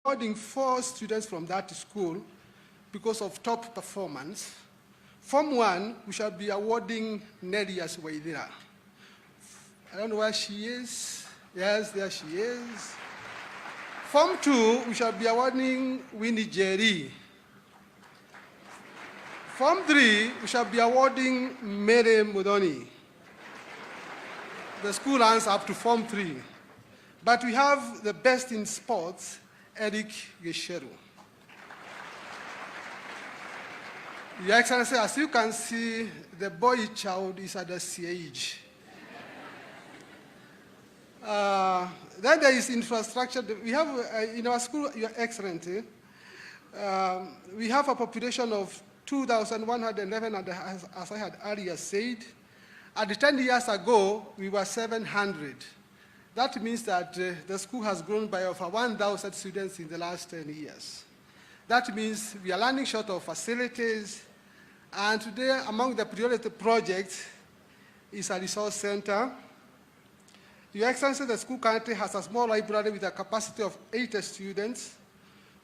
awarding 4 students from that school because of top performance. Form 1, we shall be awarding Nelly Aswaidira. I don't know where she is. Yes, there she is. Form 2, we shall be awarding Winnie Jerry. Form 3, we shall be awarding Mary Mudoni. The school runs up to Form 3. But we have the best in sports, Eric Gesheru. Your Excellency, as you can see, the boy child is at the age. Then there is infrastructure. We have, in our school, Your Excellency, we have a population of 2,111, and as I had earlier said, at 10 years ago, we were 700. That means that the school has grown by over 1,000 students in the last 10 years. That means we are running short of facilities, and today, among the priority projects is a resource center. Your Excellency, the school currently has a small library with a capacity of 80 students,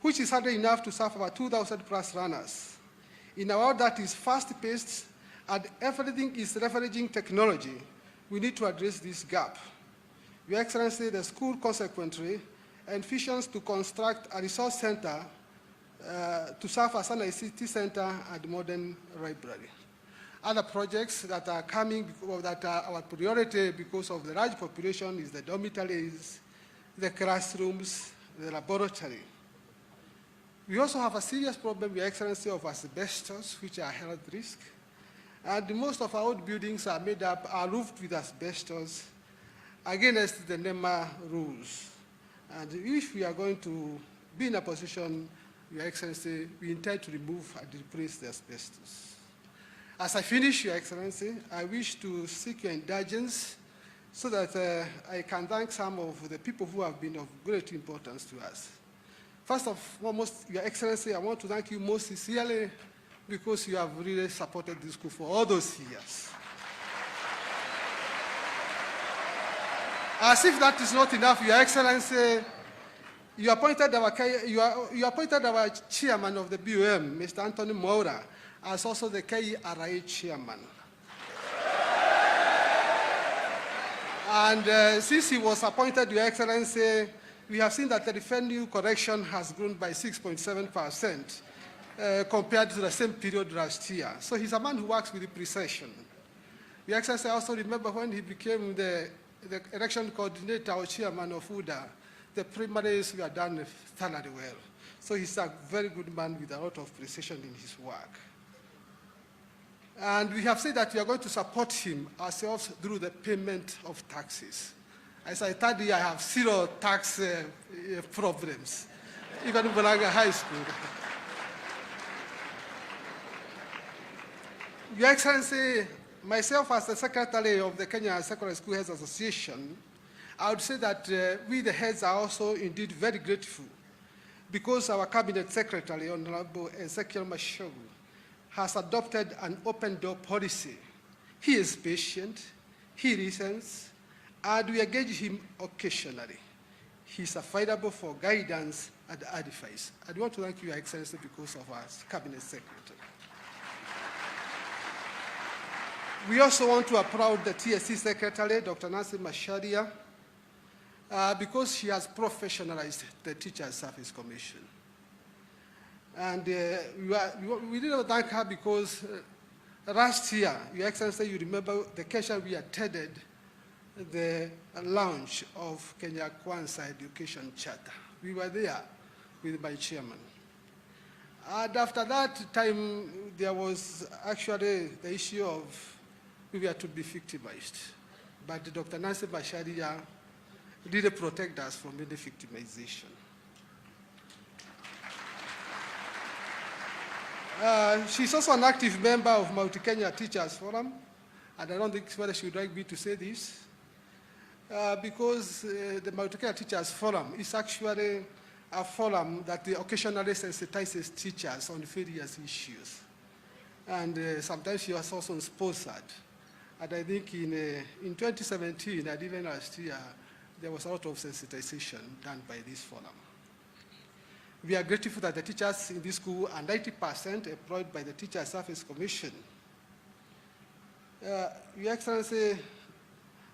which is hardly enough to serve about 2,000 plus runners. In a world that is fast-paced and everything is leveraging technology, we need to address this gap. Your Excellency, the school consequently envisions to construct a resource center to serve as an ICT center and modern library. Other projects that are coming, that are our priority because of the large population, is the dormitories, the classrooms, the laboratory. We also have a serious problem, Your Excellency, of asbestos, which are health risk. And most of our old buildings are roofed with asbestos against the NEMA rules. And if we are going to be in a position, Your Excellency, we intend to remove and replace the asbestos. As I finish, Your Excellency, I wish to seek your indulgence so that I can thank some of the people who have been of great importance to us. First of foremost, Your Excellency, I want to thank you most sincerely because you have really supported this school for all those years. As if that is not enough, Your Excellency, you appointed our chairman of the BUM, Mr. Anthony Moura, as also the KRA chairman. And since he was appointed, Your Excellency, we have seen that the revenue collection has grown by 6.7% compared to the same period last year. So he's a man who works with precision. Your Excellency, I also remember when he became the election coordinator or chairman of UDA, the primaries were done thoroughly well. So he's a very good man with a lot of precision in his work. And we have said that we are going to support him ourselves through the payment of taxes. As I told you, I have 0 tax problems, even in Murang'A High School. Your Excellency, myself as the secretary of the Kenya Secondary School Heads Association, I would say that we, the heads, are also indeed very grateful because our cabinet secretary, Honorable Ezekiel Mashogu, has adopted an open door policy. He is patient, he listens, and we engage him occasionally. He's available for guidance and advice. I want to thank you, Your Excellency, because of our cabinet secretary. We also want to applaud the TSC secretary, Dr. Nancy Masharia, because she has professionalized the Teachers Service Commission. And we didn't thank her because last year, Your Excellency, you remember the occasion we attended the launch of Kenya Kwanza Education Charter. We were there with my chairman. And after that time, there was actually the issue of we were to be victimized. But Dr. Nancy Basharia really protect us from any victimization. She's also an active member of Multi-Kenya Teachers Forum, and I don't think whether she would like me to say this, because the Multi-Kenya Teachers Forum is actually a forum that occasionally sensitizes teachers on various issues. And sometimes she was also sponsored. And I think in 2017, and even last year, there was a lot of sensitization done by this forum. We are grateful that the teachers in this school are 90% employed by the Teacher Service Commission. Your Excellency,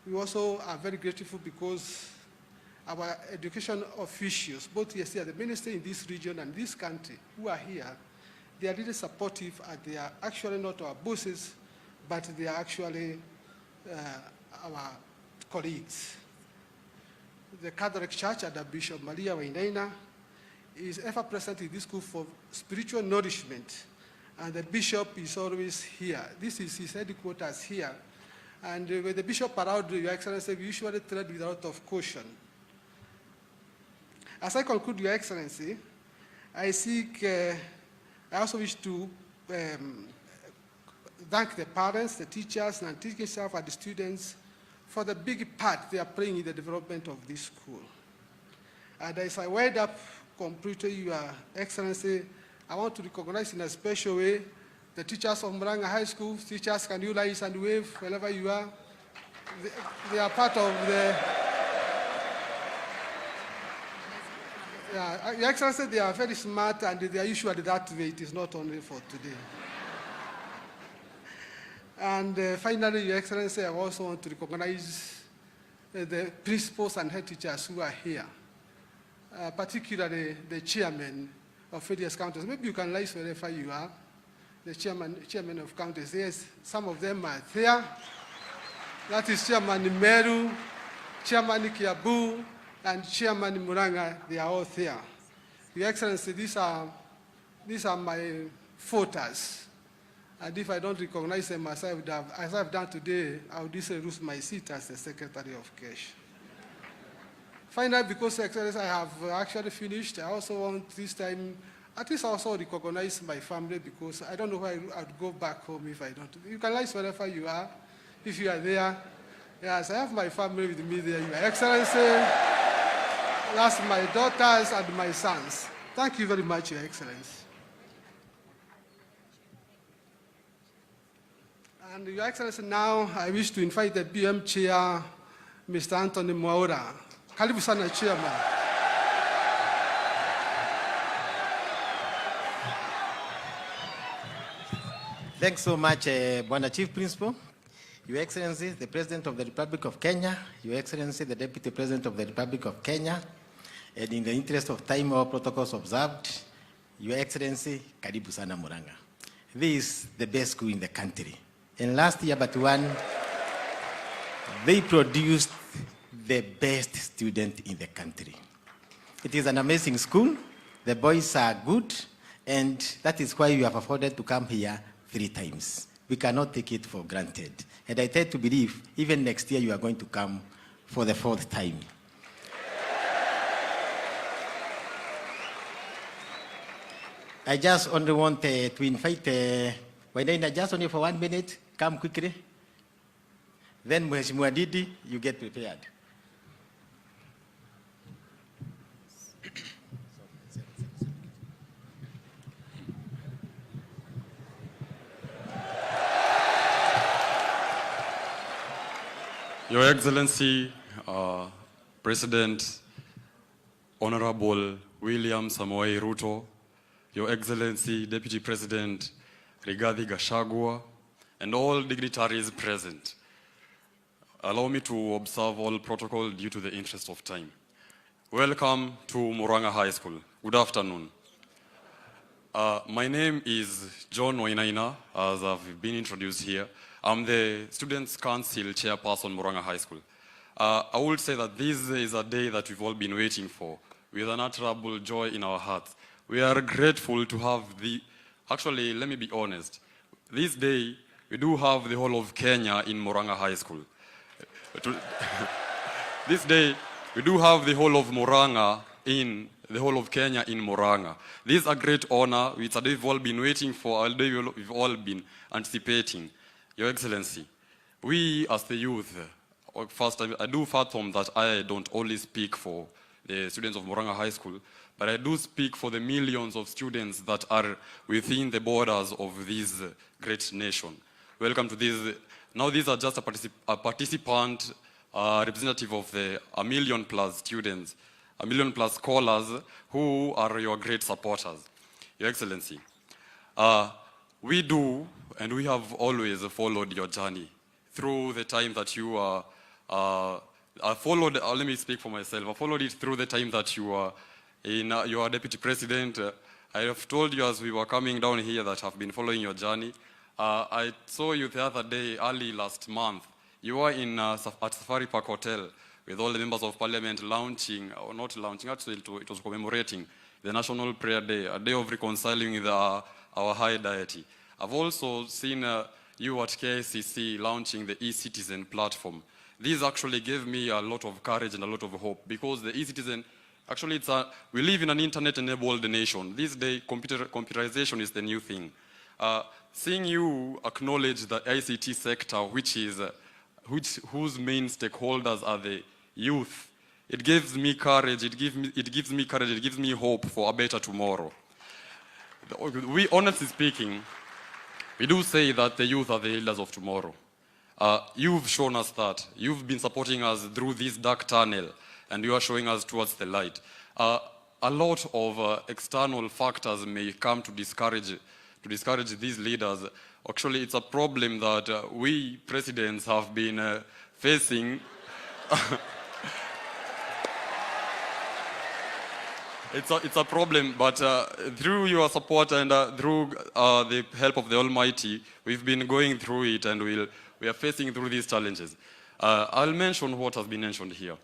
we also are very grateful because our education officials, both here at the ministry in this region and this country, who are here, they are really supportive, and they are actually not our bosses, but they are actually our colleagues. The Catholic Church under Bishop Maria Wainaina is ever present in this school for spiritual nourishment, and the bishop is always here. This is his headquarters here. And when the bishop around, Your Excellency, we usually tread with a lot of caution. As I conclude, Your Excellency, I also wish to thank the parents, the teachers, and teaching staff and the students for the big part they are playing in the development of this school. And as I wind up completely, Your Excellency, I want to recognize in a special way the teachers of Murang'A High School. Teachers, can you rise and wave wherever you are? They are part of the... Your Excellency, they are very smart, and they are usually that way. It is not only for today. And finally, Your Excellency, I also want to recognize the principals and head teachers who are here, particularly the chairman of various counties. Maybe you can rise wherever you are. The chairman of counties. Yes, some of them are there. That is Chairman Meru, Chairman Kiabu, and Chairman Murang'A. They are all there. Your Excellency, these are my voters. And if I don't recognize them as I've done today, I would lose my seat as the Secretary of Cash. Finally, because, Excellency, I have actually finished, I also want this time, at least also recognize my family, because I don't know where I'd go back home if I don't. You can rise wherever you are, if you are there. Yes, I have my family with me there, Your Excellency. That's my daughters and my sons. Thank you very much, Your Excellency. And Your Excellency, now I wish to invite the BM Chair, Mr. Anthony Mwaura. Karibu sana, Chairman. Thanks so much, Bwana Chief Principal, Your Excellency, the President of the Republic of Kenya, Your Excellency, the Deputy President of the Republic of Kenya, and in the interest of time, all protocols observed, Your Excellency, karibu sana Murang'A. This is the best school in the country. And last year, but one, they produced the best student in the country. It is an amazing school. The boys are good, and that is why you have afforded to come here 3 times. We cannot take it for granted. And I tend to believe even next year you are going to come for the 4th time. I just only want to invite Wainaina just only for 1 minute. Come quickly. Then Mheshimiwa Didi, you get prepared. Your Excellency, President, Honorable William Samoei Ruto, Your Excellency, Deputy President Rigathi Gachagua, and all dignitaries present. Allow me to observe all protocol due to the interest of time. Welcome to Murang'A High School. Good afternoon. My name is John Wainaina, as I've been introduced here. I'm the Students' Council Chairperson, Murang'A High School. I would say that this is a day that we've all been waiting for, with an unutterable joy in our hearts. We are grateful to have actually, let me be honest. This day, we do have the whole of Kenya in Murang'A High School. This day, we do have the whole of Murang'A in the whole of Kenya in Murang'A. This is a great honor. It's a day we've all been waiting for, a day we've all been anticipating. Your Excellency, we as the youth, first I do fathom that I don't only speak for the students of Murang'A High School, but I do speak for the millions of students that are within the borders of this great nation. Welcome to this. Now these are just a participant, representative of the 1 million+ students a million plus scholars who are your great supporters. Your Excellency, we do and we have always followed your journey through the time that you I followed, let me speak for myself, I followed it through the time that you were your deputy president. I have told you as we were coming down here that I've been following your journey. I saw you the other day, early last month. You were at Safari Park Hotel with all the members of parliament launching, or not launching, actually it was commemorating the National Prayer Day, a day of reconciling with our high deity. I've also seen you at KICC launching the e-citizen platform. This actually gave me a lot of courage and a lot of hope, because the e-citizen, actually we live in an internet-enabled nation. This day, computerization is the new thing. Seeing you acknowledge the ICT sector, whose main stakeholders are the youth, it gives me courage, it gives me hope for a better tomorrow. We, honestly speaking, we do say that the youth are the leaders of tomorrow. You've shown us that. You've been supporting us through this dark tunnel, and you are showing us towards the light. A lot of external factors may come to discourage these leaders. Actually, it's a problem that we presidents have been facing. It's a problem, but through your support and through the help of the Almighty, we've been going through it, and we are facing through these challenges. I'll mention what has been mentioned here,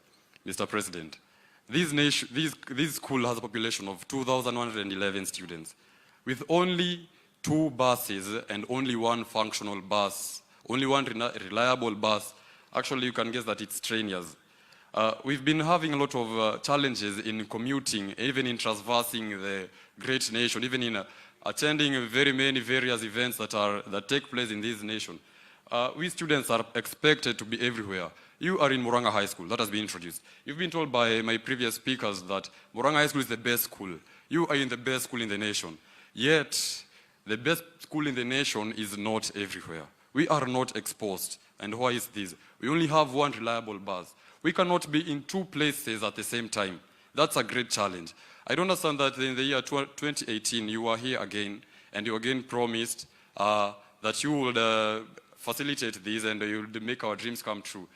Mr. President. This school has a population of 2,111 students, with only 2 buses and only 1 functional bus, only 1 reliable bus. Actually, you can guess that it's trainers. We've been having a lot of challenges in commuting, even in traversing the great nation, even in attending very many various events that take place in this nation. We students are expected to be everywhere. You are in Murang'A High School, that has been introduced. You've been told by my previous speakers that Murang'A High School is the best school. You are in the best school in the nation. Yet, the best school in the nation is not everywhere. We are not exposed. And why is this? We only have 1 reliable bus. We cannot be in 2 places at the same time. That's a great challenge. I don't understand that in the year 2018, you are here again, and you again promised that you would facilitate this and you would make our dreams come true.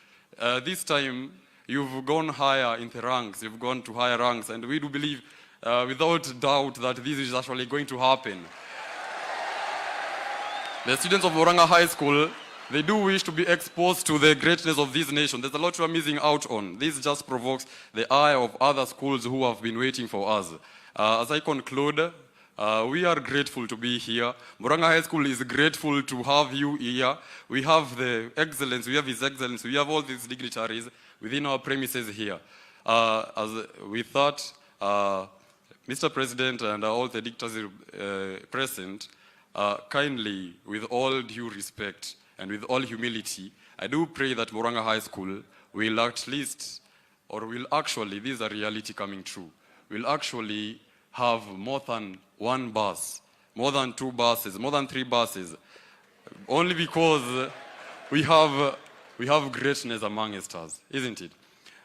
This time, you've gone higher in the ranks, you've gone to higher ranks, and we do believe without doubt that this is actually going to happen. The students of Murang'A High School, they do wish to be exposed to the greatness of this nation. There's a lot we are missing out on. This just provokes the eye of other schools who have been waiting for us. As I conclude, we are grateful to be here. Murang'A High School is grateful to have you here. We have the excellence, we have His Excellency, we have all these dignitaries within our premises here. As we thought, Mr. President and all the dignitaries present, kindly, with all due respect and with all humility, I do pray that Murang'A High School will at least, or will actually, this is a reality coming true, will actually have more than 1 bus, more than 2 buses, more than 3 buses, only because we have greatness amongst us, isn't it?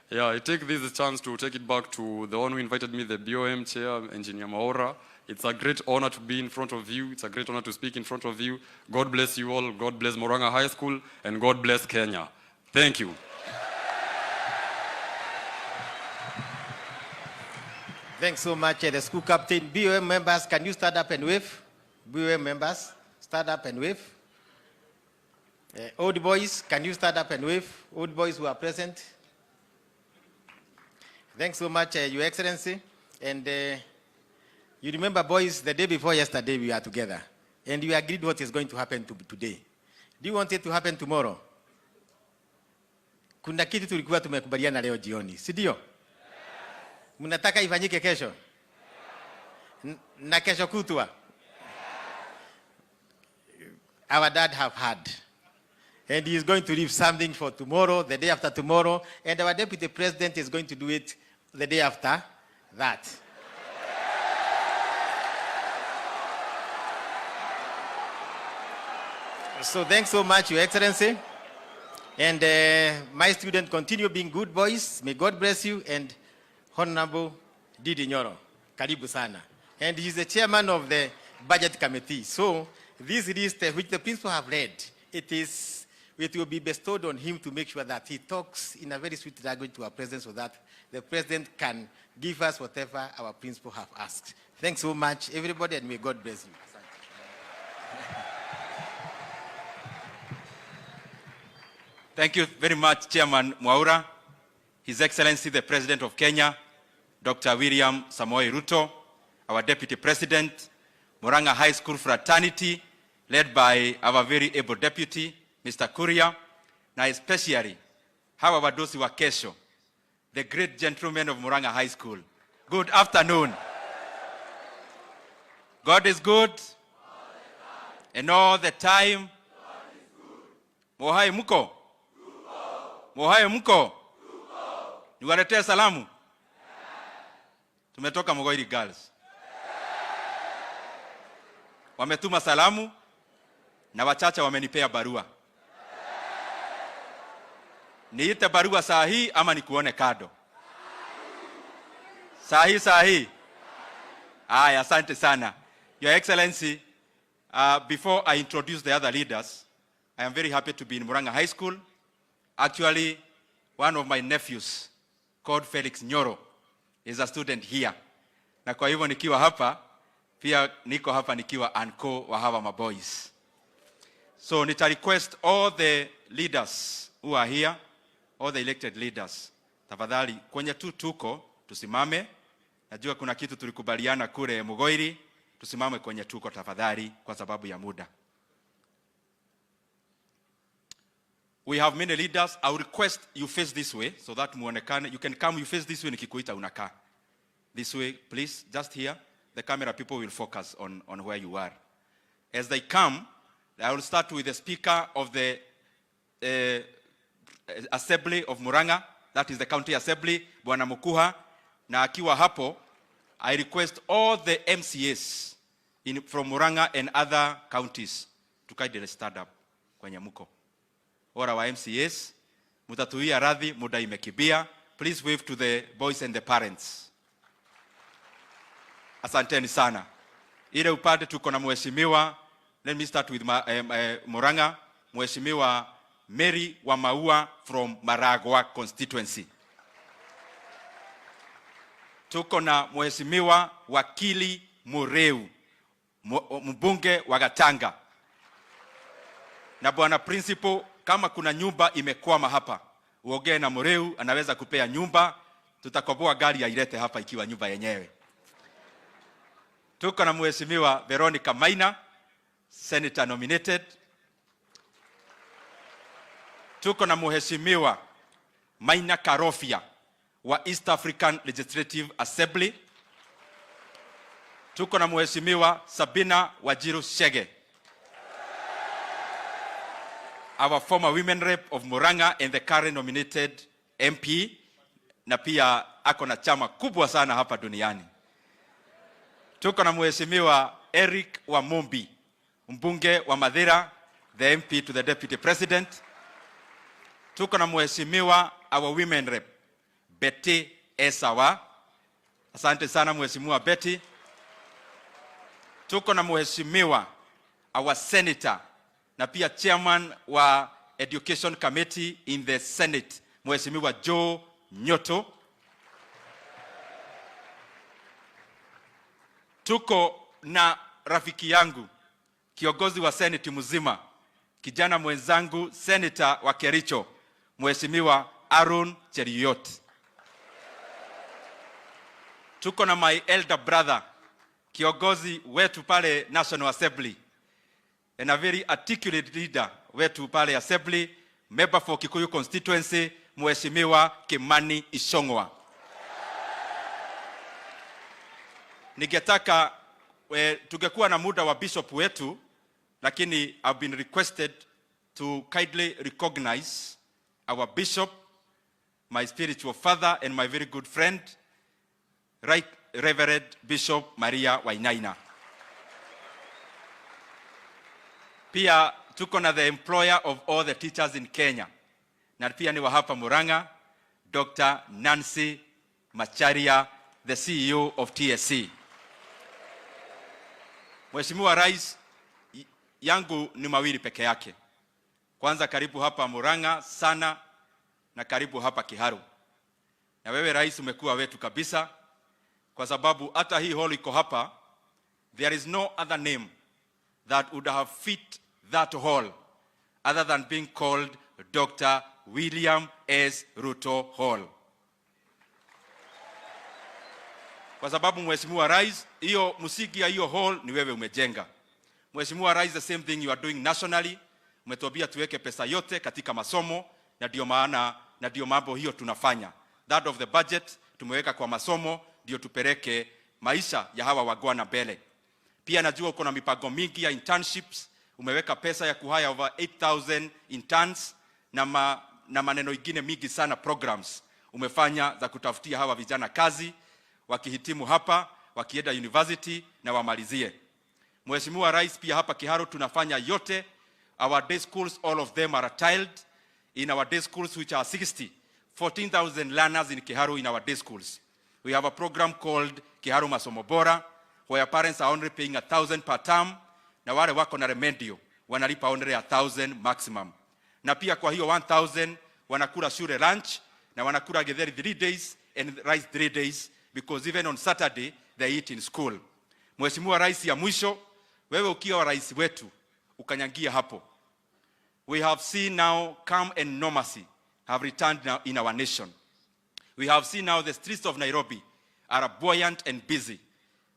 Yeah, I take this chance to take it back to the one who invited me, the BOM chair, Engineer Maora. It's a great honor to be in front of you. It's a great honor to speak in front of you. God bless you all. God bless Murang'A High School, and God bless Kenya. Thank you. Thanks so much, the school captain. BOM members, can you stand up and wave? BOM members, stand up and wave. Old boys, can you stand up and wave? Old boys who are present. Thanks so much, Your Excellency. And you remember, boys, the day before yesterday we were together, and we agreed what is going to happen today. Do you want it to happen tomorrow? Kuna kitu tulikuwa tumekubaliana leo jioni, si ndio? Mnataka ifanyike kesho? Na kesho kutwa? Our dad have had. And he is going to leave something for tomorrow, the day after tomorrow, and our deputy president is going to do it the day after that. So thanks so much, Your Excellency. And my students, continue being good boys. May God bless you, and Honorable Didi Nyoro. Karibu sana. And he's the chairman of the budget committee. So this list which the principal have read, it will be bestowed on him to make sure that he talks in a very sweet language to our president so that the president can give us whatever our principal have asked. Thanks so much, everybody, and may God bless you. Thank you very much, Chairman Mwaura, His Excellency the President of Kenya, Dr. William Samoei Ruto, our Deputy President, Murang'A High School Fraternity, led by our very able Deputy, Mr. Kuria, na especially hawa wadosi wa kesho, the great gentlemen of Murang'A High School. Good afternoon. God is good, and all the time. Mohai muko? Mohai muko? Niwaletee salamu? Tumetoka Mogoiri Girls. Wametuma salamu na wachache wamenipea barua. Niite barua saa hii ama nikuone kado? Saa hii. Aya, asante sana. Your Excellency, before I introduce the other leaders, I am very happy to be in Murang'A High School. Actually, one of my nephews, called Felix Nyoro, is a student here. Na kwa hivyo nikiwa hapa, pia niko hapa nikiwa anko wa hawa maboys. So nita request all the leaders who are here, all the elected leaders, tafadhali kwenye tuko, tusimame. Najua kuna kitu tulikubaliana kule Mugoiri, tusimame kwenye tuko tafadhali kwa sababu ya muda. We have many leaders. I will request you face this way so that muonekane. You can come, you face this way, nikikuita unakaa. This way, please, just here. The camera people will focus on where you are. As they come, I will start with the Speaker of the Assembly of Murang'A, that is the County Assembly, Bwana Mukuha. Na akiwa hapo, I request all the MCAs from Murang'A and other counties to kindly stand up kwenye muko. All our MCAs, mutatuia radhi, muda imekibia. Please wave to the boys and the parents. Asanteni sana. Ile upande tuko na mheshimiwa, let me start with Murang'A, Mheshimiwa Mary wa Maua from Maragwa constituency. Tuko na Mheshimiwa Wakili Mureu, mbunge wa Gatanga. Na bwana principal, kama kuna nyumba imekwama hapa, uongee na Mureu, anaweza kupea nyumba, tutakoboa gari ailete hapa ikiwa nyumba yenyewe. Tuko na Mheshimiwa Veronica Maina, Senator nominated. Tuko na Mheshimiwa Maina Karofia wa East African Legislative Assembly. Tuko na Mheshimiwa Sabina Wajiru Shege, our former women rep of Murang'A and the current nominated MP, na pia ako na chama kubwa sana hapa duniani. Tuko na Mheshimiwa Eric Wamumbi, mbunge wa Mathira, the MP to the Deputy President. Tuko na Mheshimiwa our women rep, Betty Esawa. Asante sana Mheshimiwa Betty. Tuko na Mheshimiwa our senator na pia chairman wa Education Committee in the Senate, Mheshimiwa Joe Nyoto. Tuko na rafiki yangu, kiongozi wa Senate mzima, kijana mwenzangu, senator wa Kericho, Mheshimiwa Aaron Cheriot. Tuko na my elder brother, kiongozi wetu pale National Assembly, and a very articulate leader wetu pale Assembly, member for Kikuyu constituency, Mheshimiwa Kimani Ichung'wah. Ningetaka tungekuwa na muda wa bishop wetu, lakini I've been requested to kindly recognize our bishop, my spiritual father and my very good friend, Right Reverend Bishop Maria Wainaina. Pia tuko na the employer of all the teachers in Kenya, na pia ni wa hapa Murang'A, Dr. Nancy Macharia, the CEO of TSC. Mheshimiwa Rais, yangu ni mawili peke yake. Kwanza karibu hapa Murang'A sana na karibu hapa Kiharu. Na wewe Rais umekuwa wetu kabisa kwa sababu hata hii hall iko hapa. There is no other name that would have fit that hall other than being called Dr. William S. Ruto Hall. Kwa sababu Mheshimiwa Rais, hiyo msingi ya hiyo hall ni wewe umejenga. Mheshimiwa Rais, the same thing you are doing nationally. Umetuambia tuweke pesa yote katika masomo na ndio maana na ndio mambo hiyo tunafanya. That of the budget tumeweka kwa masomo ndio tupeleke maisha ya hawa wagwana mbele. Pia najua uko na mipango mingi ya internships. Umeweka pesa ya kuhaya over 8,000 interns na maneno ingine mingi sana programs umefanya za kutafutia hawa vijana kazi, wakihitimu hapa, wakienda university na wamalizie. Mheshimiwa Rais, pia hapa Kiharu tunafanya yote. Our day schools, all of them are tiled. In our day schools, which are 14,000 learners in Kiharu in our day schools. We have a program called Kiharu Masomo Bora, where parents are only paying 1,000 per term, na wale wako na remedio wanalipa only 1,000 maximum. Na pia kwa hiyo 1,000 wanakula shule lunch na wanakula githeri 3 days and rice 3 days, because even on Saturday they eat in school. Mheshimiwa Rais, ya mwisho, wewe ukiwa rais wetu ukanyangia hapo. We have seen now calm and normalcy have returned now in our nation. We have seen now the streets of Nairobi are buoyant and busy.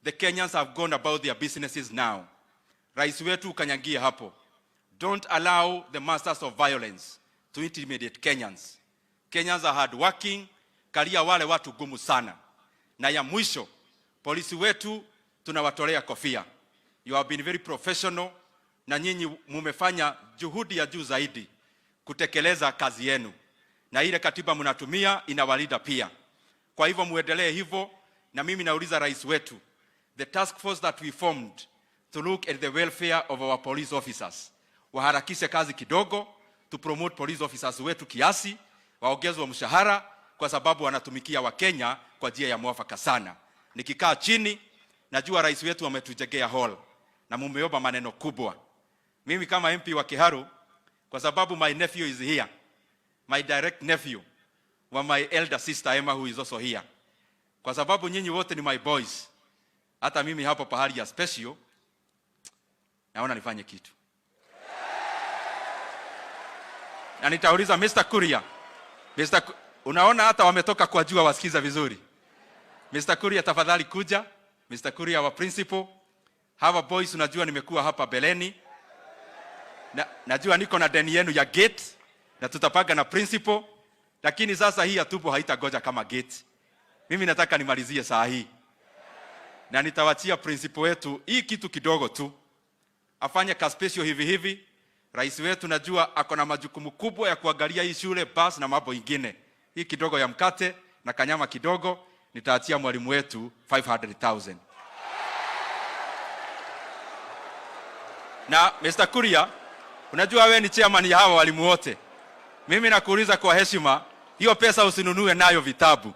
The Kenyans have gone about their businesses now. Rais wetu ukanyangia hapo. Don't allow the masters of violence to intimidate Kenyans. Kenyans are hardworking, kalia wale watu gumu sana. Na ya mwisho, polisi wetu tunawatolea kofia. You have been very professional na nyinyi mumefanya juhudi ya juu zaidi kutekeleza kazi yenu. Na ile katiba mnatumia inawalinda pia. Kwa hivyo muendelee hivyo, na mimi nauliza rais wetu, the task force that we formed to look at the welfare of our police officers, waharakishe kazi kidogo, to promote police officers wetu kiasi, waongezwe mshahara kwa sababu wanatumikia Wakenya kwa njia ya mwafaka sana. Nikikaa chini, najua rais wetu ametujengea hall na mumeomba maneno kubwa. Mimi kama MP wa Kiharu, kwa sababu my nephew is here, my direct nephew wa my elder sister Emma who is also here, kwa sababu nyinyi wote ni my boys, hata mimi hapo pahali ya special naona nifanye kitu. Na nitauliza Mr. Kuria, unaona hata wametoka kwa jua wasikiza vizuri. Mr. Kuria, tafadhali kuja. Mr. Kuria wa principal. Hawa boys unajua nimekuwa hapa beleni. Najua niko na deni yenu ya gate na tutapanga na principal, lakini sasa hii atupo haitagoja kama gate. Mimi nataka nimalizie saa hii. Na nitawachia principal wetu hii kitu kidogo tu. Afanye ka special hivi. Rais wetu najua ako na majukumu kubwa ya kuangalia hii shule, bus na mambo ingine. Hii kidogo ya mkate na kanyama kidogo nitaachia mwalimu wetu 500,000. Na Mr. Kuria, unajua wewe ni chairman ya hawa walimu wote. Mimi nakuuliza kwa heshima, hiyo pesa usinunue nayo vitabu.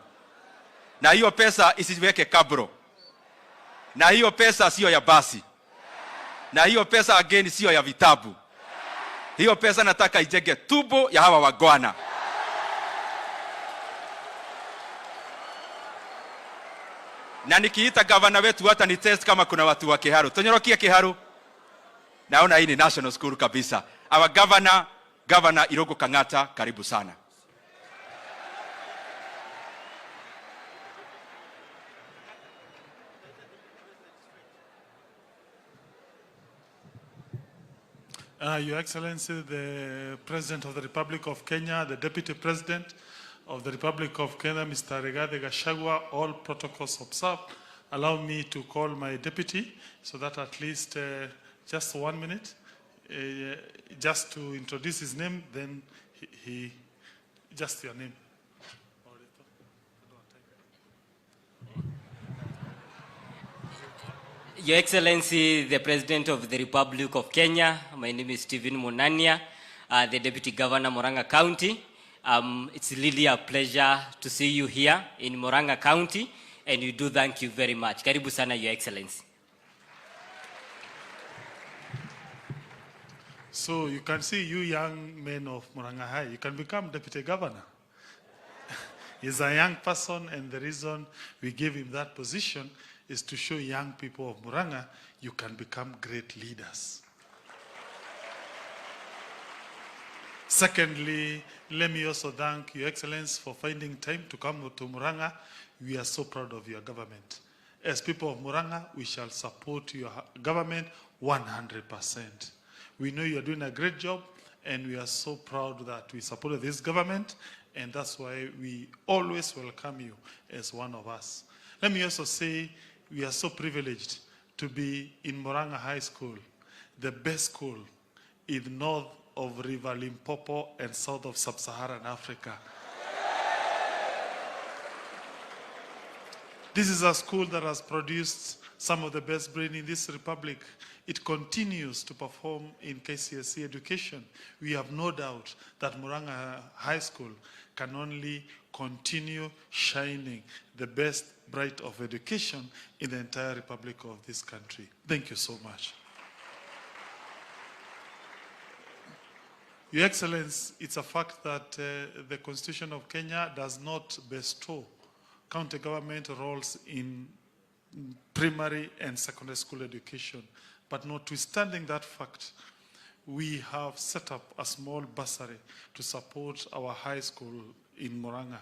Na hiyo pesa isiweke kabro. Na hiyo pesa sio ya basi. Na hiyo pesa again sio ya vitabu. Hiyo pesa nataka ijenge tubo ya hawa wagwana. Na nikiita gavana wetu hata ni test kama kuna watu wa Kiharu. Tonyorokia Kiharu. Naona hii ni national school kabisa. Our governor Irogo Kang'ata, karibu sana. Your Excellency, the President of the Republic of Kenya, the Deputy President of the Republic of Kenya, Mr. Rigathi Gachagua, all protocols observed. Allow me to call my deputy so that at least just 1 minute, just to introduce his name, then he just your name. Your Excellency, the President of the Republic of Kenya, my name is Stephen Munania, the Deputy Governor, Murang'A County. It's really a pleasure to see you here in Murang'A County, and we do thank you very much. Karibu sana, Your Excellency. So you can see, you young men of Murang'A High, you can become deputy governor. He's a young person, and the reason we gave him that position is to show young people of Murang'A you can become great leaders. Secondly, let me also thank Your Excellency for finding time to come to Murang'A. We are so proud of your government. As people of Murang'A, we shall support your government 100%. We know you are doing a great job, and we are so proud that we supported this government, and that's why we always welcome you as one of us. Let me also say we are so privileged to be in Murang'A High School, the best school in north of River Limpopo and south of Sub-Saharan Africa. This is a school that has produced some of the best brain in this republic. It continues to perform in KCSE education. We have no doubt that Murang'A High School can only continue shining the best bright of education in the entire republic of this country. Thank you so much. Your Excellency, it's a fact that the Constitution of Kenya does not bestow county government roles in primary and secondary school education. But notwithstanding that fact, we have set up a small bursary to support our high school in Murang'A.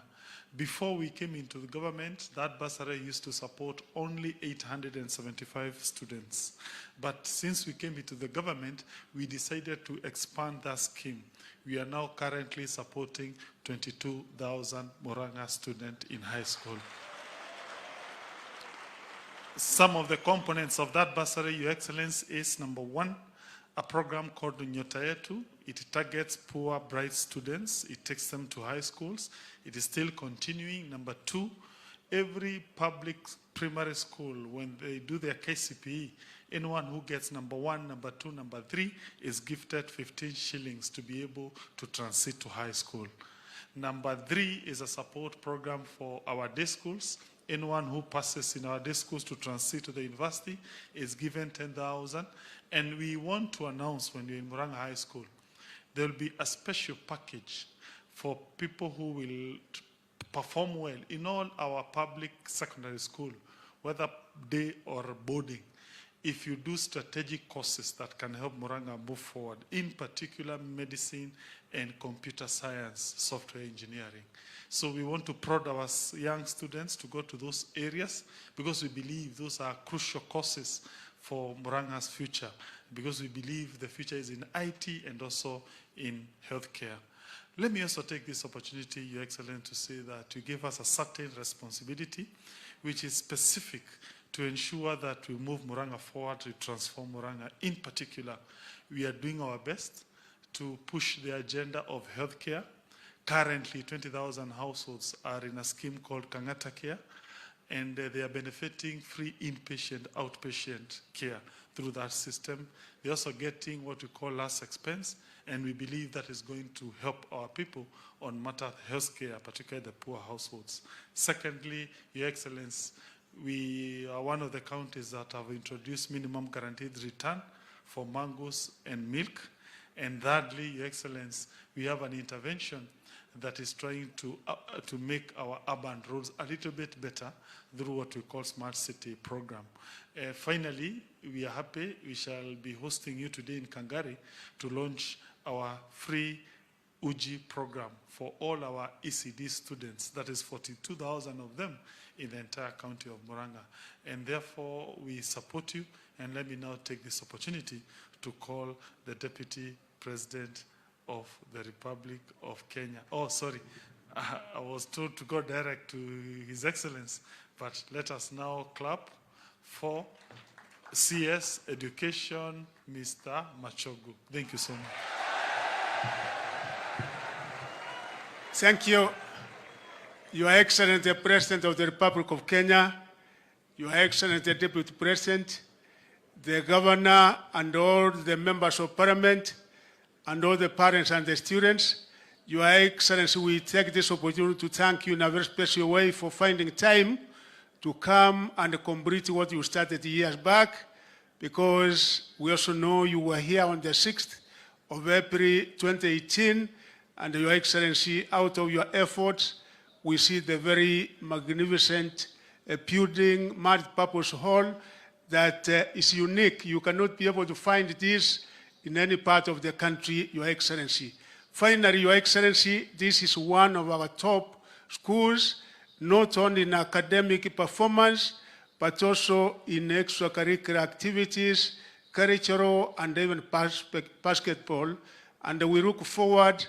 Before we came into the government, that bursary used to support only 875 students. But since we came into the government, we decided to expand that scheme. We are now currently supporting 22,000 Murang'A students in high school. Some of the components of that bursary, Your Excellency, is number one, a program called Nyota Yetu. It targets poor, bright students. It takes them to high schools. It is still continuing. Number two, every public primary school, when they do their KCPE, anyone who gets number one, number two, number three is gifted 15 shillings to be able to transit to high school. Number three is a support program for our day schools. Anyone who passes in our day schools to transit to the university is given 10,000. And we want to announce, when you're in Murang'A High School, there will be a special package for people who will perform well in all our public secondary school, whether day or boarding. If you do strategic courses that can help Murang'A move forward, in particular medicine and computer science, software engineering. So we want to prod our young students to go to those areas because we believe those are crucial courses for Murang'a's future, because we believe the future is in IT and also in healthcare. Let me also take this opportunity, Your Excellency, to say that you gave us a certain responsibility, which is specific to ensure that we move Murang'A forward, to transform Murang'A. In particular, we are doing our best to push the agenda of healthcare. Currently, 20,000 households are in a scheme called Kangata Care, and they are benefiting free inpatient, outpatient care through that system. They're also getting what we call last expense, and we believe that is going to help our people on matter of health care, particularly the poor households. Secondly, Your Excellency, we are one of the counties that have introduced minimum guaranteed return for mangoes and milk. And thirdly, Your Excellency, we have an intervention that is trying to make our urban roads a little bit better through what we call Smart City program. Finally, we are happy we shall be hosting you today in Kangari to launch our free UJI program for all our ECD students. That is 42,000 of them in the entire county of Murang'A. And therefore, we support you. And let me now take this opportunity to call the Deputy President of the Republic of Kenya. Oh, sorry. I was told to go direct to His Excellency. But let us now clap for CS Education, Mr. Machogu. Thank you so much. Thank you, Your Excellency, the President of the Republic of Kenya, Your Excellency, the Deputy President, the Governor, and all the members of Parliament, and all the parents and the students. Your Excellency, we take this opportunity to thank you in a very special way for finding time to come and complete what you started years back, because we also know you were here on the 6th of April 2018, and Your Excellency, out of your efforts, we see the very magnificent building, multi-purpose hall that is unique. You cannot be able to find this in any part of the country, Your Excellency. Finally, Your Excellency, this is one of our top schools, not only in academic performance, but also in extracurricular activities, cultural, and even basketball. And we look forward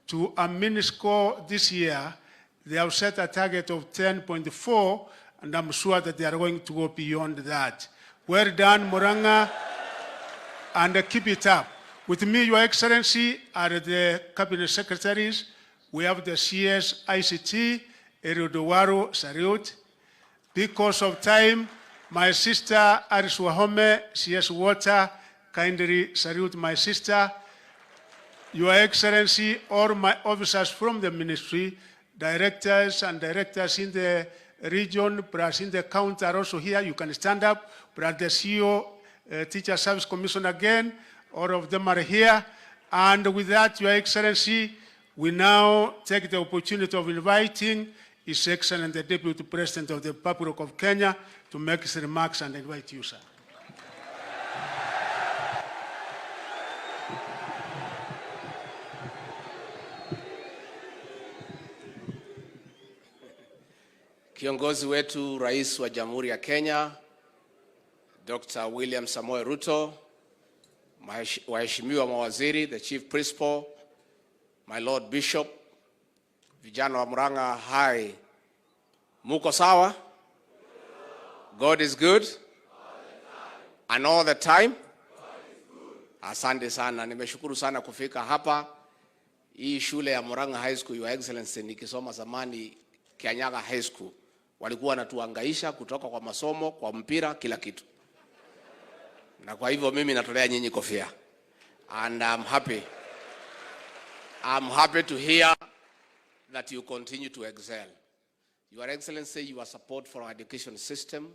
to a mini score this year. They have set a target of 10.4, and I'm sure that they are going to go beyond that. Well done, Murang'A, and keep it up. With me, Your Excellency, are the Cabinet Secretaries. We have the CS ICT, Eriodowaro Sariut. Because of time, my sister Aris Wahome, CS Water, kindly salute my sister. Your Excellency, all my officers from the ministry, directors and directors in the region, plus in the county are also here. You can stand up. Plus the CEO, Teacher Service Commission again, all of them are here. And with that, Your Excellency, we now take the opportunity of inviting His Excellency, the Deputy President of the Republic of Kenya, to make his remarks, and invite you, sir. Kiongozi wetu Rais wa Jamhuri ya Kenya, Dr. William Samoei Ruto, waheshimiwa mawaziri, the Chief Principal, my Lord Bishop, vijana wa Murang'A High, muko sawa? God is good? And all the time? Asante sana, nimeshukuru sana kufika hapa. Hii shule ya Murang'A High School, Your Excellency, nikisoma zamani Kianyaga High School, walikuwa wanatuhangaisha kutoka kwa masomo, kwa mpira, kila kitu. Na kwa hivyo mimi natolea nyinyi kofia. And I'm happy to hear that you continue to excel. Your Excellency, your support for our education system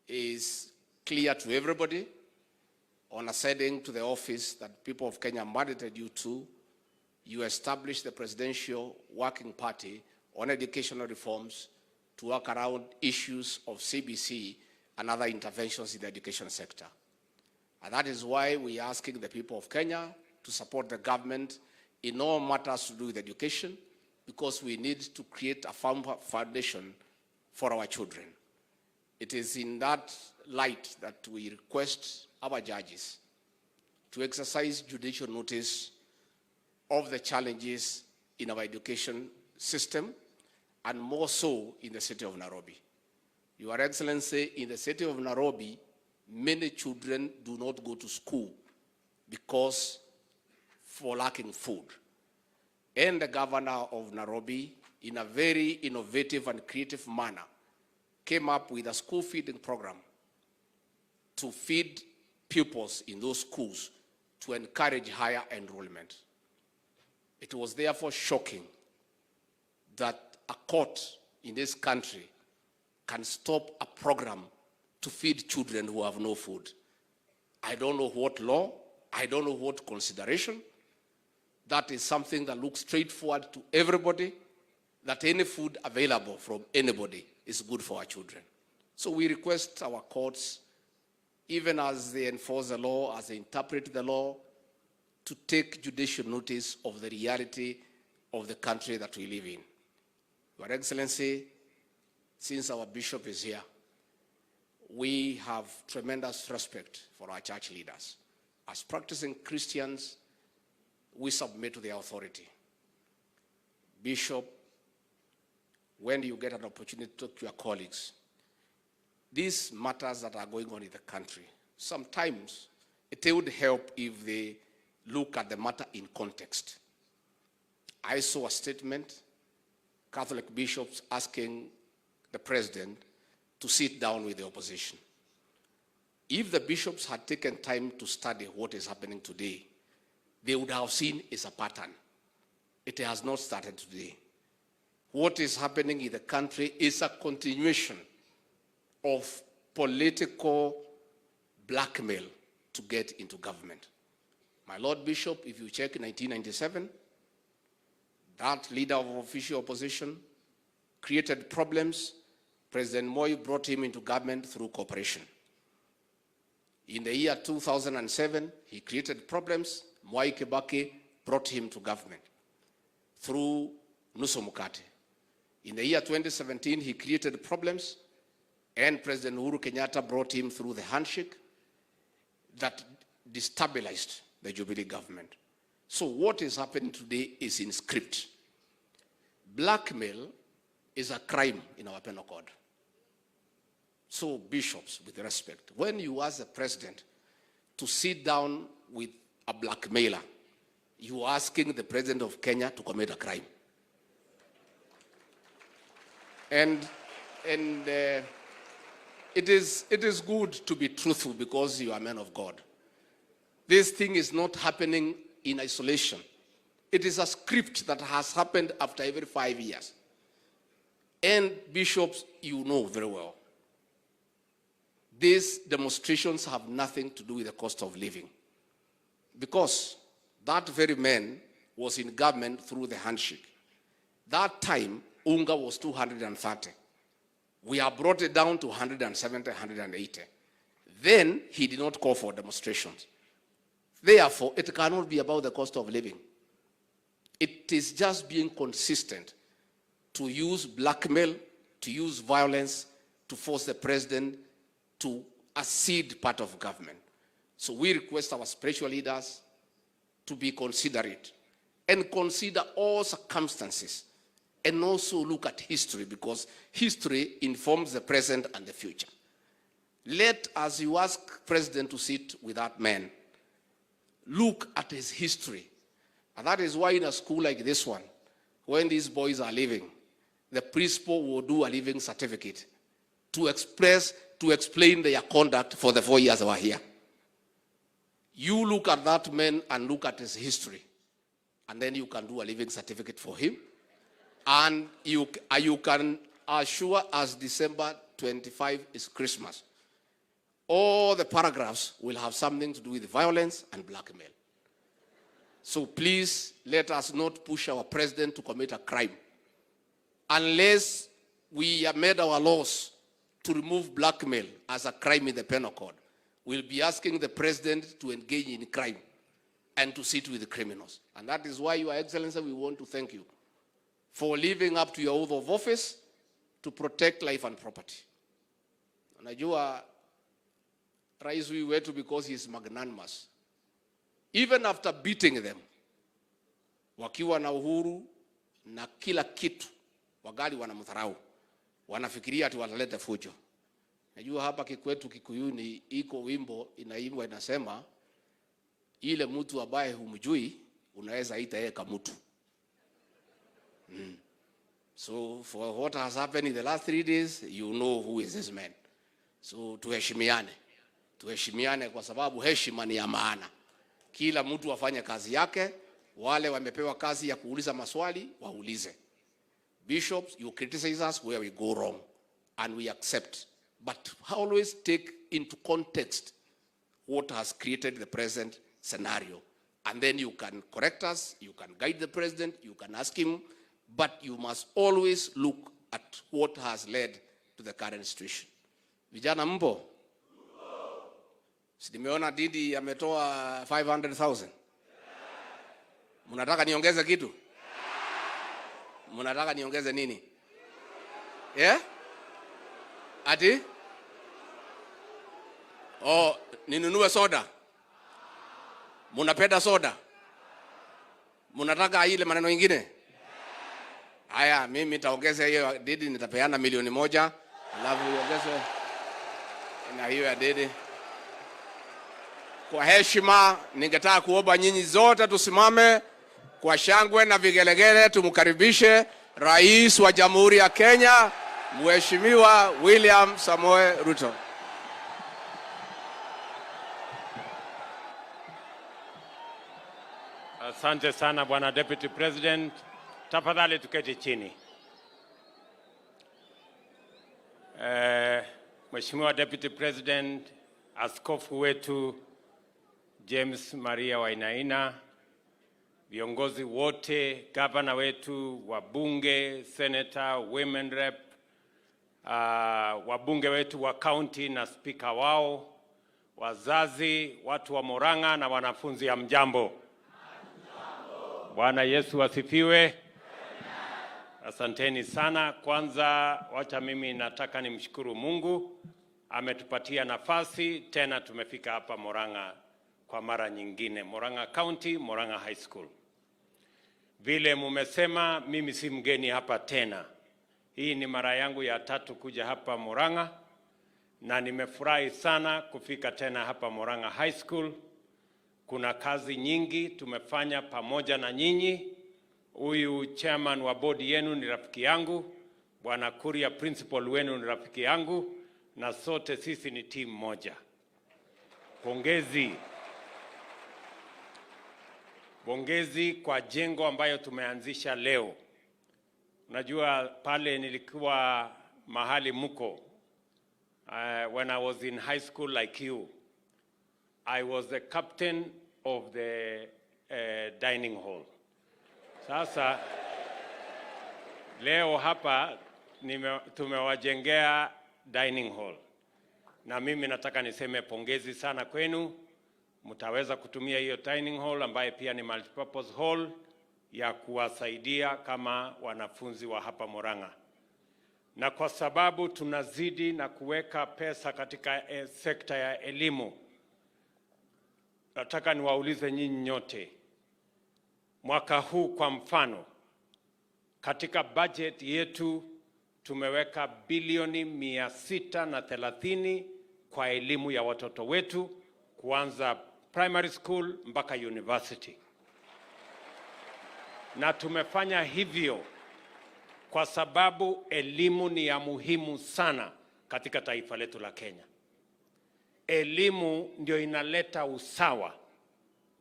is clear to everybody. On ascending to the office that people of Kenya mandated you to, you established the Presidential Working Party on educational reforms to work around issues of CBC and other interventions in the education sector. And that is why we are asking the people of Kenya to support the government in all matters to do with education, because we need to create a firm foundation for our children. It is in that light that we request our judges to exercise judicial notice of the challenges in our education system, and more so in the city of Nairobi. Your Excellency, in the city of Nairobi, many children do not go to school because for lacking food. And the governor of Nairobi, in a very innovative and creative manner, came up with a school feeding program to feed pupils in those schools to encourage higher enrollment. It was therefore shocking that a court in this country can stop a program to feed children who have no food. I don't know what law, I don't know what consideration. That is something that looks straightforward to everybody, that any food available from anybody is good for our children. So we request our courts, even as they enforce the law, as they interpret the law, to take judicial notice of the reality of the country that we live in. Your Excellency, since our bishop is here, we have tremendous respect for our church leaders. As practicing Christians, we submit to their authority. Bishop, when you get an opportunity to talk to your colleagues, these matters that are going on in the country, sometimes it would help if they look at the matter in context. I saw a statement, Catholic bishops asking the president to sit down with the opposition. If the bishops had taken time to study what is happening today, they would have seen it's a pattern. It has not started today. What is happening in the country is a continuation of political blackmail to get into government. My Lord Bishop, if you check in 1997, that leader of official opposition created problems. President Moi brought him into government through cooperation. In the year 2007, he created problems. Mwai Kibaki brought him to government through nusu mkate. In the year 2017, he created problems, and President Uhuru Kenyatta brought him through the handshake that destabilized the Jubilee government. So what is happening today is in script. Blackmail is a crime in our penal code. So bishops, with respect, when you ask the president to sit down with a blackmailer, you are asking the president of Kenya to commit a crime. And it is good to be truthful because you are men of God. This thing is not happening in isolation. It is a script that has happened after every 5 years. And bishops, you know very well, these demonstrations have nothing to do with the cost of living. Because that very man was in government through the handshake. That time, unga was 230. We have brought it down to 170, 180. Then he did not call for demonstrations. Therefore, it cannot be about the cost of living. It is just being consistent to use blackmail, to use violence, to force the president to accede part of government. So we request our spiritual leaders to be considerate and consider all circumstances and also look at history, because history informs the present and the future. Let, as you ask president to sit with that man, look at his history. And that is why in a school like this one, when these boys are leaving, the principal will do a leaving certificate to explain their conduct for the 4 years they were here. You look at that man and look at his history, and then you can do a leaving certificate for him. And you can assure us December 25 is Christmas. All the paragraphs will have something to do with violence and blackmail. So please, let us not push our president to commit a crime. Unless we have made our laws to remove blackmail as a crime in the penal code, we'll be asking the president to engage in crime and to sit with the criminals. And that is why, Your Excellency, we want to thank you for living up to your oath of office to protect life and property. Unajua rais huyu wetu, because he is magnanimous, even after beating them, wakiwa na uhuru na kila kitu, wagali wanamdharau, wanafikiria ati wataleta fujo. Najua hapa kikwetu Kikuyuni iko wimbo inaimbwa inasema, ile mtu ambaye humjui unaweza ita yeye kamutu. So for what has happened in the last 3 days, you know who is this man. So tuheshimiane. Tuheshimiane kwa sababu heshima ni ya maana. Kila mtu afanye kazi yake. Wale wamepewa kazi ya kuuliza maswali, waulize. Bishops, you criticize us where we go wrong, and we accept. But always take into context what has created the present scenario. And then you can correct us, you can guide the president, you can ask him, but you must always look at what has led to the current situation. Vijana mpo? Si nimeona Didi ametoa 500,000. Munataka niongeze kitu? Munataka niongeze nini? Yeah? Ati? Oh, ninunue soda. Munapenda soda? Munataka ile maneno mengine? Haya, mimi nitaongeza hiyo Didi, nitapeana 1,000,000, alafu iongezwe na hiyo ya Didi. Kwa heshima, ningetaka kuomba nyinyi zote tusimame kwa shangwe na vigelegele, tumkaribishe Rais wa Jamhuri ya Kenya, Mheshimiwa William Samoei Ruto. Asante sana Bwana Deputy President. Tafadhali tuketi chini. Mheshimiwa Deputy President, askofu wetu James Maria Wainaina, viongozi wote, gavana wetu, wabunge, senator, women rep, wabunge wetu wa county na speaker wao, wazazi, watu wa Murang'A na wanafunzi, ya mjambo. Bwana Yesu asifiwe. Asanteni sana. Kwanza wacha mimi nataka nimshukuru Mungu, ametupatia nafasi tena tumefika hapa Murang'A kwa mara nyingine. Murang'A County, Murang'A High School. Vile mumesema, mimi si mgeni hapa tena. Hii ni mara yangu ya 3 kuja hapa Murang'A na nimefurahi sana kufika tena hapa Murang'A High School. Kuna kazi nyingi tumefanya pamoja na nyinyi. Huyu chairman wa board yenu ni rafiki yangu, Bwana Kuria principal wenu ni rafiki yangu, na sote sisi ni team moja. Pongezi kwa jengo ambayo tumeanzisha leo. Unajua pale nilikuwa mahali mko, when I was in high school like you, I was the captain of the dining hall. Sasa leo hapa tumewajengea dining hall. Na mimi nataka niseme pongezi sana kwenu. Mtaweza kutumia hiyo dining hall ambaye pia ni multipurpose hall ya kuwasaidia kama wanafunzi wa hapa Murang'A. Na kwa sababu tunazidi na kuweka pesa katika sekta ya elimu, nataka niwaulize nyinyi nyote. Mwaka huu kwa mfano, katika budget yetu tumeweka bilioni 630 kwa elimu ya watoto wetu, kuanza primary school mpaka university. Na tumefanya hivyo kwa sababu elimu ni ya muhimu sana katika taifa letu la Kenya. Elimu ndio inaleta usawa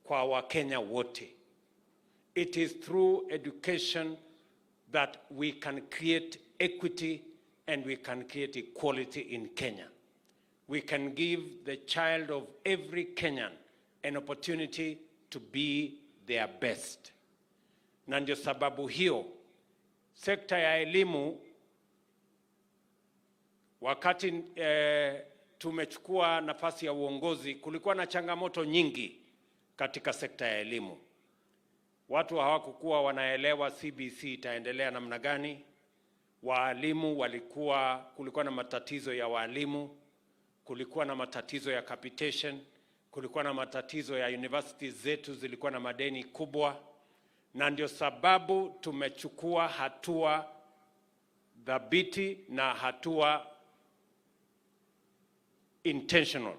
kwa Wakenya wote. It is through education that we can create equity and we can create equality in Kenya. We can give the child of every Kenyan an opportunity to be their best. Na ndio sababu hiyo, sekta ya elimu, wakati tumechukua nafasi ya uongozi, kulikuwa na changamoto nyingi katika sekta ya elimu. Watu hawakukuwa wanaelewa CBC itaendelea namna gani. Waalimu kulikuwa na matatizo ya walimu, kulikuwa na matatizo ya capitation, kulikuwa na matatizo ya universities zetu zilikuwa na madeni kubwa. Na ndio sababu tumechukua hatua dhabiti na hatua intentional,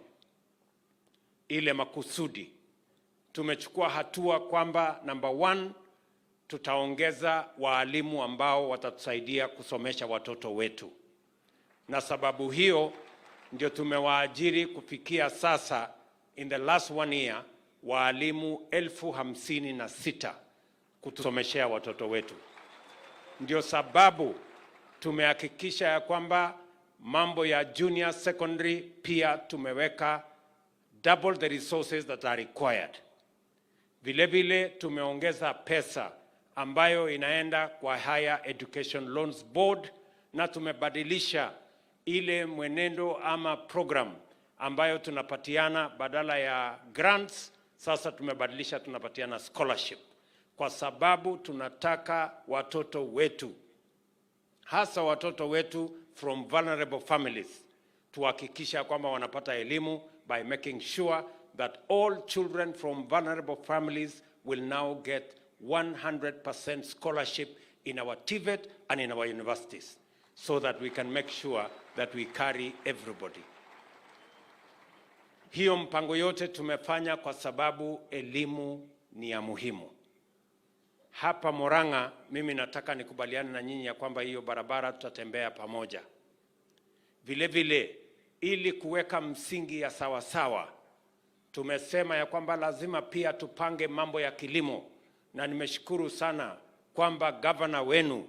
ile makusudi. Tumechukua hatua kwamba number 1, tutaongeza waalimu ambao watatusaidia kusomesha watoto wetu. Na sababu hiyo ndio tumewaajiri kufikia sasa, in the last 1 year, waalimu 56,000 kutusomeshea watoto wetu. Ndio sababu tumehakikisha ya kwamba mambo ya junior secondary pia tumeweka double the resources that are required. Vile vile tumeongeza pesa ambayo inaenda kwa Higher Education Loans Board, na tumebadilisha ile mwenendo ama program ambayo tunapatiana badala ya grants, sasa tumebadilisha tunapatiana scholarship. Kwa sababu tunataka watoto wetu, hasa watoto wetu from vulnerable families, tuhakikisha kwamba wanapata elimu by making sure that all children from vulnerable families will now get 100% scholarship in our TVET and in our universities, so that we can make sure that we carry everybody. Hiyo mpango yote tumefanya kwa sababu elimu ni ya muhimu. Hapa Murang'A, mimi nataka nikubaliane na nyinyi ya kwamba hiyo barabara tutatembea pamoja. Vile vile, ili kuweka msingi ya sawa sawa, tumesema ya kwamba lazima pia tupange mambo ya kilimo na nimeshukuru sana kwamba gavana wenu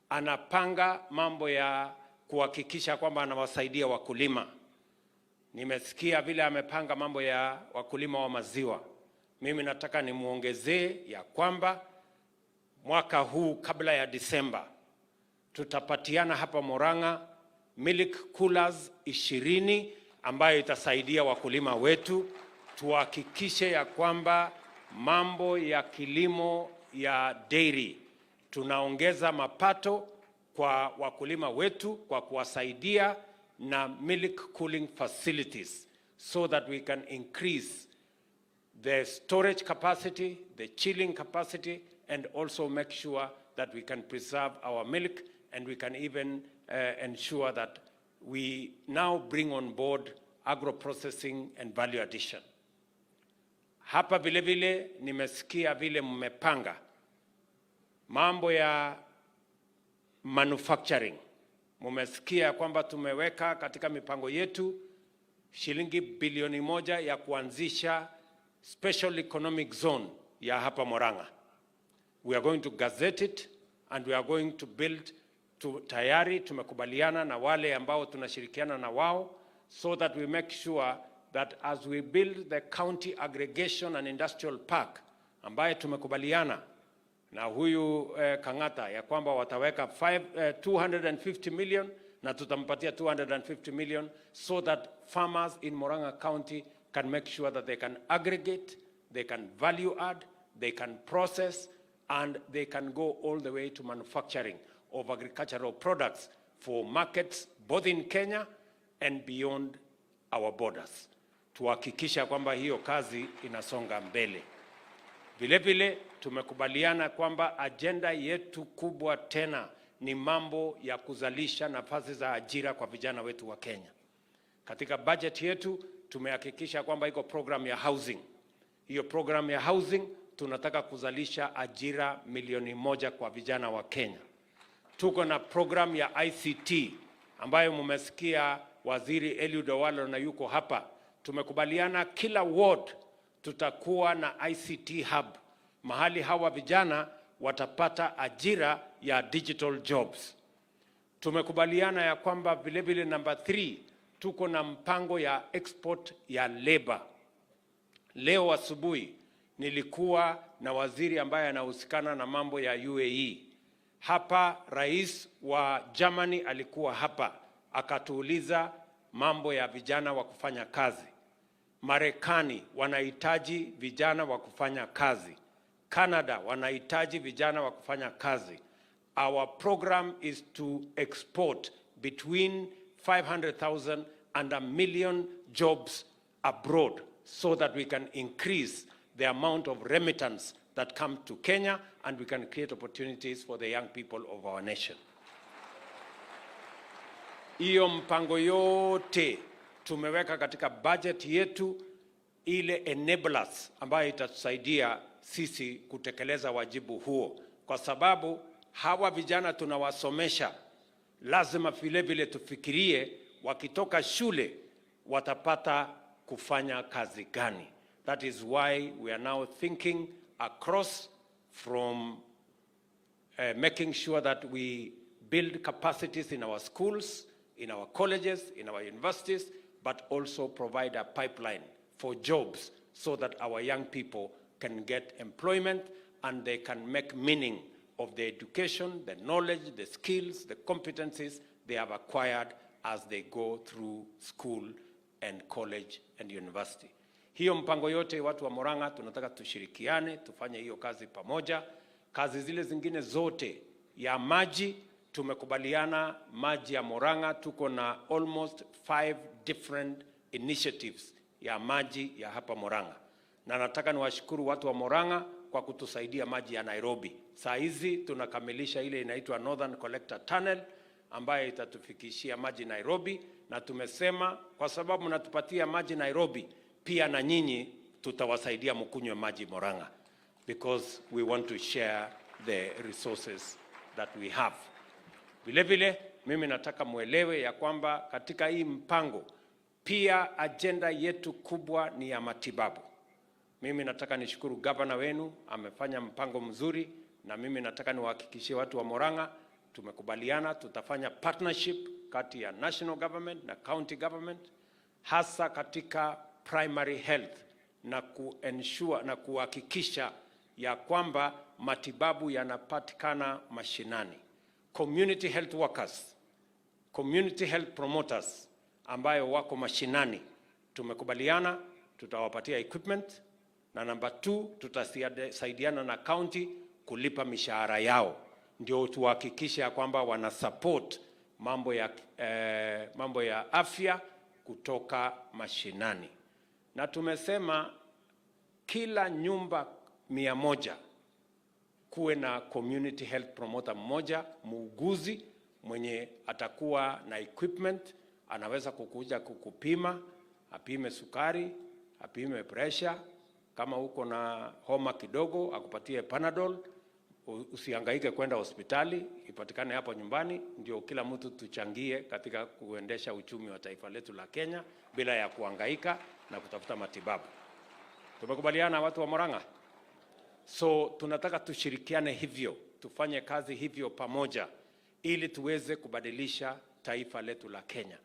anapanga mambo ya kuhakikisha kwamba anawasaidia wakulima. Nimesikia vile amepanga mambo ya wakulima wa maziwa. Mimi nataka nimuongezee ya kwamba mwaka huu kabla ya Disemba tutapatiana hapa Murang'A milk coolers 20 ambayo itasaidia wakulima wetu. Tuhakikishe ya kwamba mambo ya kilimo ya dairy tunaongeza mapato kwa wakulima wetu kwa kuwasaidia na milk cooling facilities so that we can increase the storage capacity, the chilling capacity, and also make sure that we can preserve our milk, and we can even ensure that we now bring on board agro-processing and value addition. Hapa vile vile nimesikia vile mmepanga mambo ya manufacturing. Mmesikia kwamba tumeweka katika mipango yetu shilingi bilioni 1 ya kuanzisha special economic zone ya hapa Murang'A. We are going to gazette it and we are going to build tayari tumekubaliana na wale ambao tunashirikiana na wao so that we make sure that as we build the county aggregation and industrial park ambaye tumekubaliana na huyu Kang'ata ya kwamba wataweka 250 million na tutampatia 250 million so that farmers in Murang'A County can make sure that they can aggregate, they can value add, they can process, and they can go all the way to manufacturing of agricultural products for markets both in Kenya and beyond our borders. Tuhakikisha kwamba hiyo kazi inasonga mbele. Vile vile tumekubaliana kwamba agenda yetu kubwa tena ni mambo ya kuzalisha nafasi za ajira kwa vijana wetu wa Kenya. Katika budget yetu tumehakikisha kwamba iko program ya housing. Hiyo program ya housing tunataka kuzalisha ajira milioni 1 kwa vijana wa Kenya. Tuko na program ya ICT ambayo mmesikia Waziri Eliud Owalo na yuko hapa. Tumekubaliana kila ward tutakuwa na ICT hub. Mahali hawa vijana watapata ajira ya digital jobs. Tumekubaliana ya kwamba vile vile number 3 tuko na mpango ya export ya labor. Leo asubuhi nilikuwa na waziri ambaye anahusikana na mambo ya UAE. Hapa rais wa Germany alikuwa hapa akatuuliza mambo ya vijana wa kufanya kazi. Marekani wanahitaji vijana wa kufanya kazi. Canada wanahitaji vijana wa kufanya kazi. Our program is to export between 500,000 and 1 million jobs abroad so that we can increase the amount of remittance that come to Kenya and we can create opportunities for the young people of our nation. Hiyo mpango yote tumeweka katika budget yetu, ile enablers ambayo itatusaidia sisi kutekeleza wajibu huo, kwa sababu hawa vijana tunawasomesha, lazima vile vile tufikirie wakitoka shule watapata kufanya kazi gani. That is why we are now thinking across from making sure that we build capacities in our schools, in our colleges, in our universities, but also provide a pipeline for jobs so that our young people can get employment and they can make meaning of the education, the knowledge, the skills, the competencies they have acquired as they go through school and college and university. Hiyo mpango yote watu wa Murang'A tunataka tushirikiane, tufanye hiyo kazi pamoja. Kazi zile zingine zote ya maji tumekubaliana, maji ya Murang'A tuko na almost 5 different initiatives ya maji ya hapa Murang'A. Na nataka niwashukuru watu wa Murang'A kwa kutusaidia maji ya Nairobi. Saa hizi tunakamilisha ile inaitwa Northern Collector Tunnel ambayo itatufikishia maji Nairobi, na tumesema kwa sababu mnatupatia maji Nairobi, pia na nyinyi tutawasaidia mkunywe maji Murang'A, because we want to share the resources that we have. Vile vile mimi nataka muelewe ya kwamba katika hii mpango pia agenda yetu kubwa ni ya matibabu. Mimi nataka nishukuru gavana wenu, amefanya mpango mzuri, na mimi nataka niwahakikishie watu wa Murang'a, tumekubaliana tutafanya partnership kati ya national government na county government, hasa katika primary health, na kuensure na kuhakikisha ya kwamba matibabu yanapatikana mashinani. Community health workers, community health promoters ambayo wako mashinani, tumekubaliana tutawapatia equipment, na number 2, tutasaidiana na county kulipa mishahara yao, ndio tuhakikishe ya kwamba wana support mambo ya afya kutoka mashinani. Na tumesema kila nyumba 100 kuwe na community health promoter mmoja, muuguzi mwenye atakuwa na equipment, anaweza kukuja kukupima, apime sukari, apime pressure, kama uko na homa kidogo akupatie Panadol, usihangaike kwenda hospitali, ipatikane hapo nyumbani. Ndio kila mtu tuchangie katika kuendesha uchumi wa taifa letu la Kenya bila ya kuhangaika na kutafuta matibabu. Tumekubaliana watu wa Murang'a? So tunataka tushirikiane hivyo, tufanye kazi hivyo pamoja ili tuweze kubadilisha taifa letu la Kenya.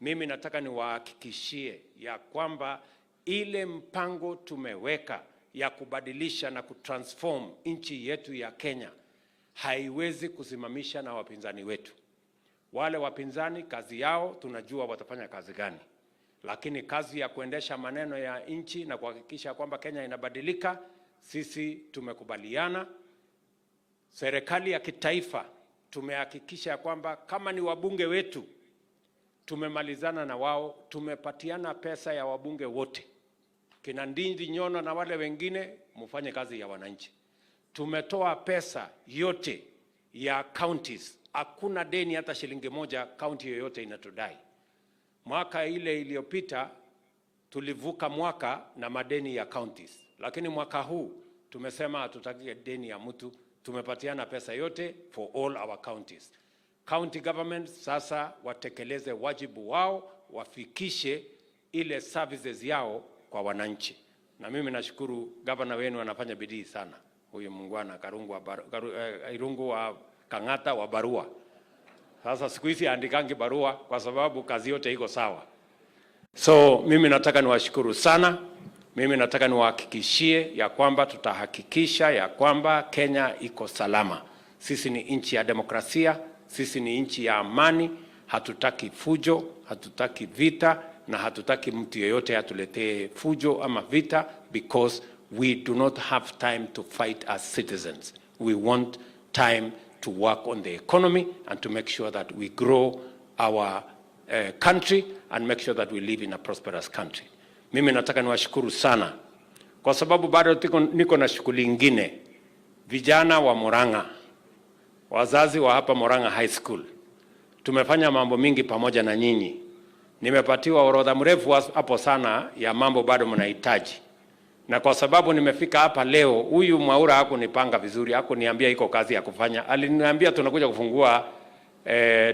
Mimi nataka niwahakikishie ya kwamba ile mpango tumeweka ya kubadilisha na kutransform nchi yetu ya Kenya haiwezi kusimamisha na wapinzani wetu. Wale wapinzani kazi yao tunajua watafanya kazi gani, lakini kazi ya kuendesha maneno ya nchi na kuhakikisha kwamba Kenya inabadilika, sisi tumekubaliana. Serikali ya kitaifa tumehakikisha kwamba kama ni wabunge wetu, tumemalizana na wao, tumepatiana pesa ya wabunge wote, kina Ndindi Nyono na wale wengine, mufanye kazi ya wananchi. Tumetoa pesa yote ya counties, hakuna deni hata shilingi moja county yoyote inatudai. Mwaka ile iliyopita tulivuka mwaka na madeni ya counties, lakini mwaka huu tumesema hatutaki deni ya mtu, tumepatiana pesa yote for all our counties. County government sasa watekeleze wajibu wao, wafikishe ile services yao kwa wananchi. Na mimi nashukuru governor wenu anafanya bidii sana. Huyu mungwana Irungu wa Kang'ata wa barua. Sasa siku hizi andikangi barua kwa sababu kazi yote iko sawa. So mimi nataka niwashukuru sana. Mimi nataka niwahakikishie ya kwamba tutahakikisha ya kwamba Kenya iko salama. Sisi ni nchi ya demokrasia, sisi ni nchi ya amani, hatutaki fujo, hatutaki vita, na hatutaki mtu yeyote atuletee fujo ama vita, because we do not have time to fight as citizens. We want time to work on the economy and to make sure that we grow our country and make sure that we live in a prosperous country. Mimi nataka niwashukuru sana kwa sababu bado niko na shughuli nyingine. Vijana wa Murang'A, wazazi wa hapa Murang'A High School, tumefanya mambo mingi pamoja na nyinyi. Nimepatiwa orodha mrefu hapo sana ya mambo bado mnahitaji. Na kwa sababu nimefika hapa leo, huyu Mwaura hakunipanga vizuri, hakuniambia iko kazi ya kufanya. Aliniambia tunakuja kufungua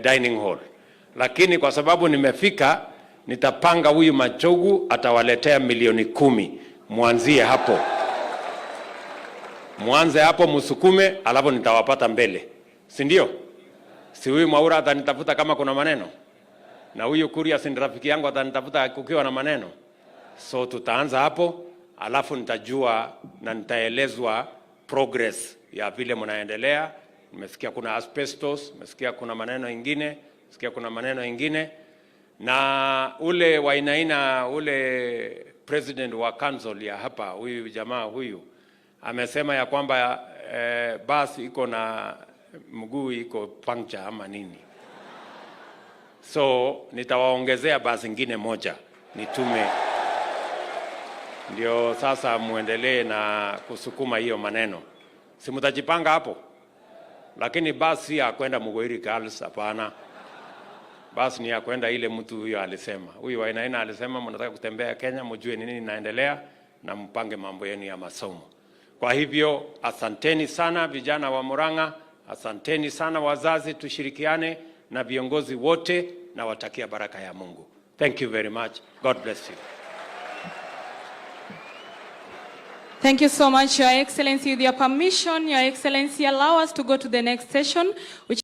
dining hall. Lakini kwa sababu nimefika, nitapanga huyu Machogu atawaletea milioni 10. Mwanzie hapo. Mwanze hapo msukume, alafu nitawapata mbele. Si ndio? Si huyu Mwaura atanitafuta kama kuna maneno? Na huyu Kuria si rafiki yangu atanitafuta kukiwa na maneno? So tutaanza hapo, alafu nitajua na nitaelezwa progress ya vile mnaendelea. Nimesikia kuna asbestos, nimesikia kuna maneno ingine, nimesikia kuna maneno ingine. Na ule Wainaina, ule president wa council ya hapa, huyu jamaa huyu, amesema ya kwamba basi iko na mguu iko puncture ama nini. So nitawaongezea basi ingine moja nitume, ndio sasa muendelee na kusukuma hiyo maneno. Si mtajipanga hapo? Lakini basi ya kwenda Mugwiri Girls hapana. Basi ni ya kwenda ile mtu huyo alisema. Huyu Wainaina alisema mnataka kutembea Kenya, mjue nini inaendelea na mpange mambo yenu ya masomo. Kwa hivyo asanteni sana vijana wa Murang'A, asanteni sana wazazi, tushirikiane na viongozi wote na watakia baraka ya Mungu. Thank you very much. God bless you. Thank you so much, Your Excellency. With your permission, Your Excellency, allow us to go to the next session, which